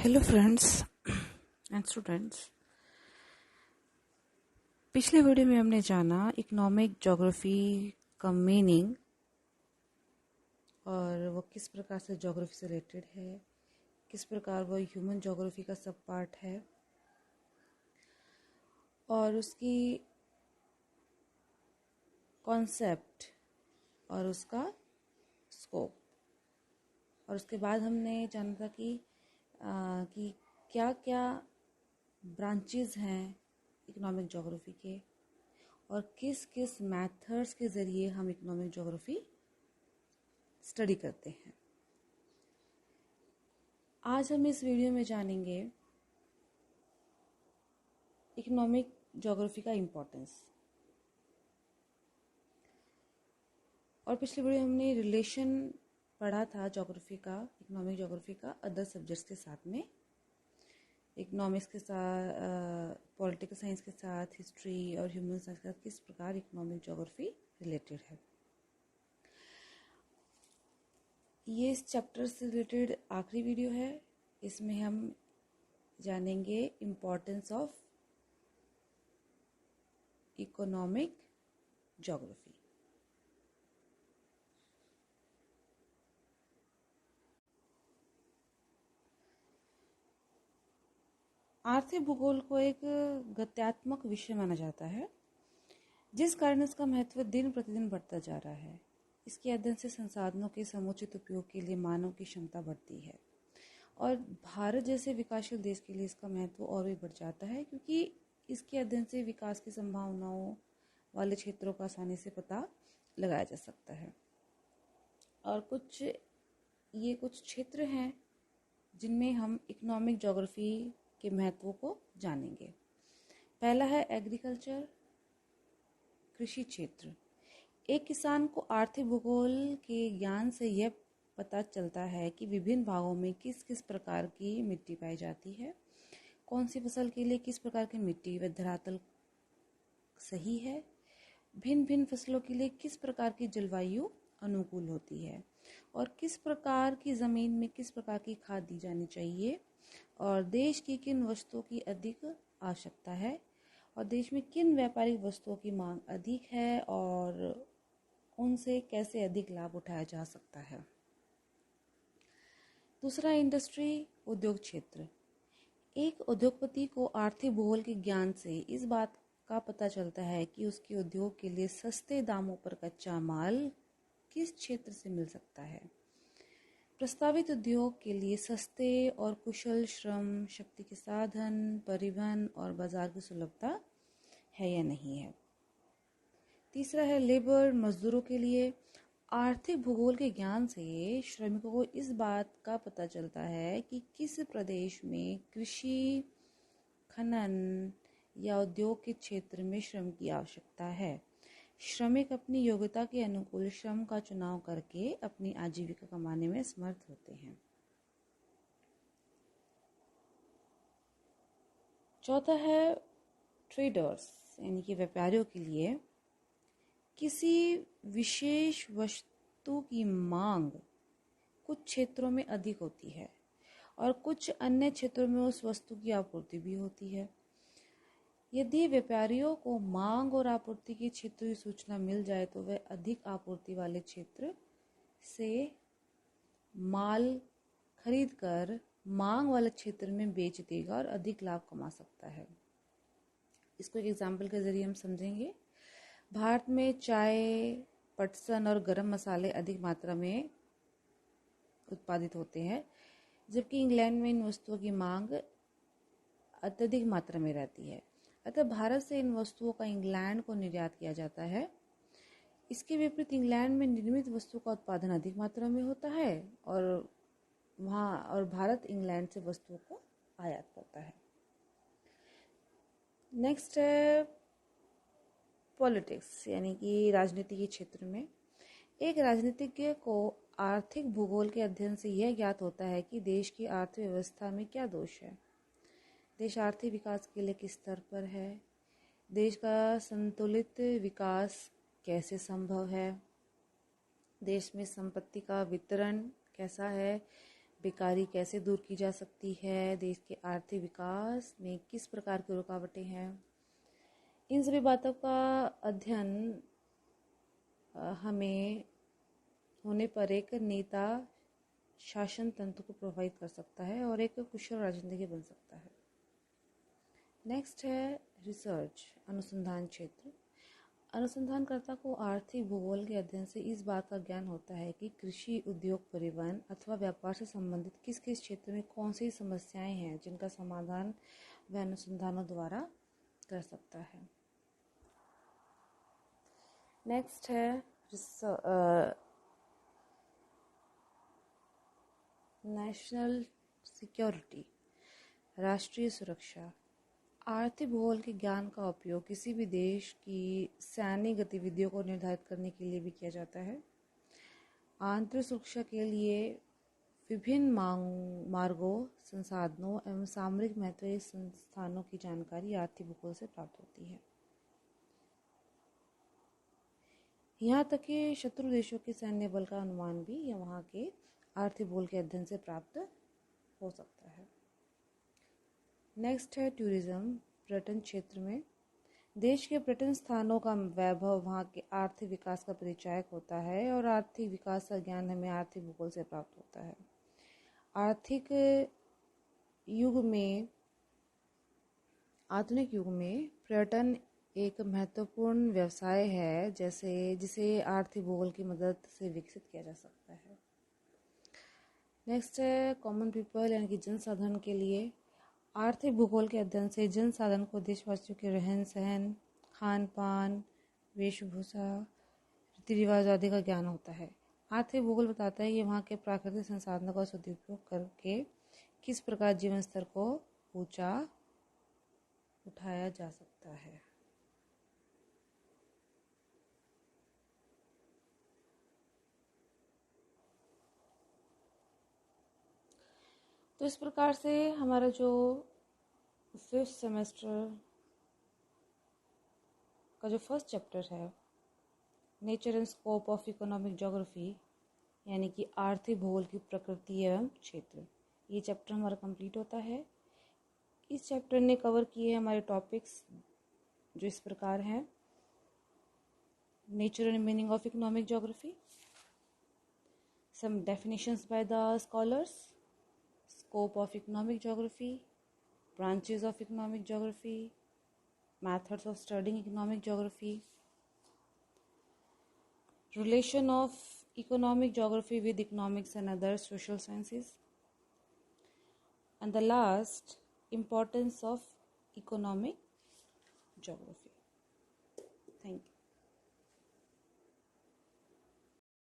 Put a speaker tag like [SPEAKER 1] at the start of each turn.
[SPEAKER 1] Hello friends and students. पिछले video में हमने जाना इकोनॉमिक ज्योग्राफी का मीनिंग और वो किस प्रकार से ज्योग्राफी से रिलेटेड है, किस प्रकार वो ह्यूमन ज्योग्राफी का सब पार्ट है और उसकी कॉन्सेप्ट और उसका स्कोप। और उसके बाद हमने जाना था कि क्या क्या ब्रांचेस हैं इकोनॉमिक ज्योग्राफी के और किस किस मेथड्स के ज़रिए हम इकोनॉमिक ज्योग्राफी स्टडी करते हैं। आज हम इस वीडियो में जानेंगे इकोनॉमिक ज्योग्राफी का इम्पोर्टेंस। और पिछले वीडियो हमने रिलेशन पढ़ा था ज्योग्राफी का, इकोनॉमिक ज्योग्राफी का अदर सब्जेक्ट्स के साथ में, इकोनॉमिक्स के साथ, पॉलिटिकल साइंस के साथ, हिस्ट्री और ह्यूमन साइंस के साथ किस प्रकार इकोनॉमिक ज्योग्राफी रिलेटेड है। ये इस चैप्टर से रिलेटेड आखिरी वीडियो है। इसमें हम जानेंगे इम्पोर्टेंस ऑफ इकोनॉमिक ज्योग्राफी। आर्थिक भूगोल को एक गत्यात्मक विषय माना जाता है, जिस कारण इसका महत्व दिन प्रतिदिन बढ़ता जा रहा है। इसके अध्ययन से संसाधनों के समुचित उपयोग के लिए मानव की क्षमता बढ़ती है और भारत जैसे विकासशील देश के लिए इसका महत्व और भी बढ़ जाता है, क्योंकि इसके अध्ययन से विकास की संभावनाओं वाले क्षेत्रों का आसानी से पता लगाया जा सकता है। और कुछ क्षेत्र हैं जिनमें हम इकोनॉमिक ज्योग्राफी के महत्व को जानेंगे। पहला है एग्रीकल्चर, कृषि क्षेत्र। एक किसान को आर्थिक भूगोल के ज्ञान से यह पता चलता है कि विभिन्न भागों में किस किस प्रकार की मिट्टी पाई जाती है, कौन सी फसल के लिए किस प्रकार की मिट्टी व धरातल सही है, भिन्न भिन्न फसलों के लिए किस प्रकार की जलवायु अनुकूल होती है और किस प्रकार की ज़मीन में किस प्रकार की खाद दी जानी चाहिए, और देश की किन वस्तुओं की अधिक आवश्यकता है और देश में किन व्यापारिक वस्तुओं की मांग अधिक है और उनसे कैसे अधिक लाभ उठाया जा सकता है। दूसरा इंडस्ट्री, उद्योग क्षेत्र। एक उद्योगपति को आर्थिक भूगोल के ज्ञान से इस बात का पता चलता है कि उसके उद्योग के लिए सस्ते दामों पर कच्चा माल किस क्षेत्र से मिल सकता है, प्रस्तावित उद्योग के लिए सस्ते और कुशल श्रम शक्ति के साधन, परिवहन और बाजार की सुलभता है या नहीं है। तीसरा है लेबर, मजदूरों के लिए आर्थिक भूगोल के ज्ञान से श्रमिकों को इस बात का पता चलता है कि किस प्रदेश में कृषि, खनन या उद्योग के क्षेत्र में श्रम की आवश्यकता है। श्रमिक अपनी योग्यता के अनुकूल श्रम का चुनाव करके अपनी आजीविका कमाने में समर्थ होते हैं। चौथा है ट्रेडर्स, यानी कि व्यापारियों के लिए किसी विशेष वस्तु की मांग कुछ क्षेत्रों में अधिक होती है और कुछ अन्य क्षेत्रों में उस वस्तु की आपूर्ति भी होती है। यदि व्यापारियों को मांग और आपूर्ति के क्षेत्र की सूचना मिल जाए तो वह अधिक आपूर्ति वाले क्षेत्र से माल खरीद कर मांग वाले क्षेत्र में बेच देगा और अधिक लाभ कमा सकता है। इसको एक एग्जाम्पल के जरिए हम समझेंगे। भारत में चाय, पटसन और गरम मसाले अधिक मात्रा में उत्पादित होते हैं, जबकि इंग्लैंड में इन वस्तुओं की मांग अत्यधिक मात्रा में रहती है। अतः भारत से इन वस्तुओं का इंग्लैंड को निर्यात किया जाता है। इसके विपरीत इंग्लैंड में निर्मित वस्तु का उत्पादन अधिक मात्रा में होता है और भारत इंग्लैंड से वस्तुओं को आयात करता है। नेक्स्ट है पॉलिटिक्स, यानी कि राजनीति के क्षेत्र में एक राजनीतिज्ञ को आर्थिक भूगोल के अध्ययन से यह ज्ञात होता है कि देश की अर्थव्यवस्था में क्या दोष है, देश आर्थिक विकास के लिए किस स्तर पर है, देश का संतुलित विकास कैसे संभव है, देश में संपत्ति का वितरण कैसा है, बेकारी कैसे दूर की जा सकती है, देश के आर्थिक विकास में किस प्रकार की रुकावटें हैं, इन सभी बातों का अध्ययन हमें होने पर एक नेता शासन तंत्र को प्रभावित कर सकता है और एक कुशल राजनीतिज्ञ बन सकता है। नेक्स्ट है रिसर्च, अनुसंधान क्षेत्र। अनुसंधानकर्ता को आर्थिक भूगोल के अध्ययन से इस बात का ज्ञान होता है कि कृषि, उद्योग, परिवहन अथवा व्यापार से संबंधित किस किस क्षेत्र में कौन सी समस्याएं हैं जिनका समाधान वह अनुसंधानों द्वारा कर सकता है। नेक्स्ट है नेशनल सिक्योरिटी, राष्ट्रीय सुरक्षा। आर्थिक भूगोल के ज्ञान का उपयोग किसी भी देश की सैन्य गतिविधियों को निर्धारित करने के लिए भी किया जाता है। आंतरिक सुरक्षा के लिए विभिन्न मार्गों, संसाधनों एवं सामरिक महत्व के संस्थानों की जानकारी आर्थिक भूगोल से प्राप्त होती है। यहाँ तक कि शत्रु देशों के सैन्य बल का अनुमान भी या वहाँ के आर्थिक भूगोल के अध्ययन से प्राप्त हो सकता है। नेक्स्ट है टूरिज्म, पर्यटन क्षेत्र में देश के पर्यटन स्थानों का वैभव वहाँ के आर्थिक विकास का परिचायक होता है और आर्थिक विकास का ज्ञान हमें आर्थिक भूगोल से प्राप्त होता है। आधुनिक युग में पर्यटन एक महत्वपूर्ण व्यवसाय है जिसे आर्थिक भूगोल की मदद से विकसित किया जा सकता है। नेक्स्ट है कॉमन पीपल यानी कि जन साधारण के लिए आर्थिक भूगोल के अध्ययन से जन साधारण को देशवासियों के रहन सहन, खान पान, वेशभूषा, रीति रिवाज आदि का ज्ञान होता है। आर्थिक भूगोल बताता है कि वहाँ के प्राकृतिक संसाधनों का सदुपयोग करके किस प्रकार जीवन स्तर को ऊंचा उठाया जा सकता है। तो इस प्रकार से हमारा जो 5th सेमेस्टर का जो फर्स्ट चैप्टर है, nature and scope of economic geography यानी कि आर्थिक भूगोल की प्रकृति एवं क्षेत्र, ये चैप्टर हमारा कंप्लीट होता है। इस चैप्टर ने कवर किए हमारे टॉपिक्स जो इस प्रकार हैं: nature and meaning of economic geography, some definitions by the scholars, scope of economic geography, branches of economic geography, methods of studying economic geography, relation of economic geography with economics and other social sciences, and the last, importance of economic geography. Thank you.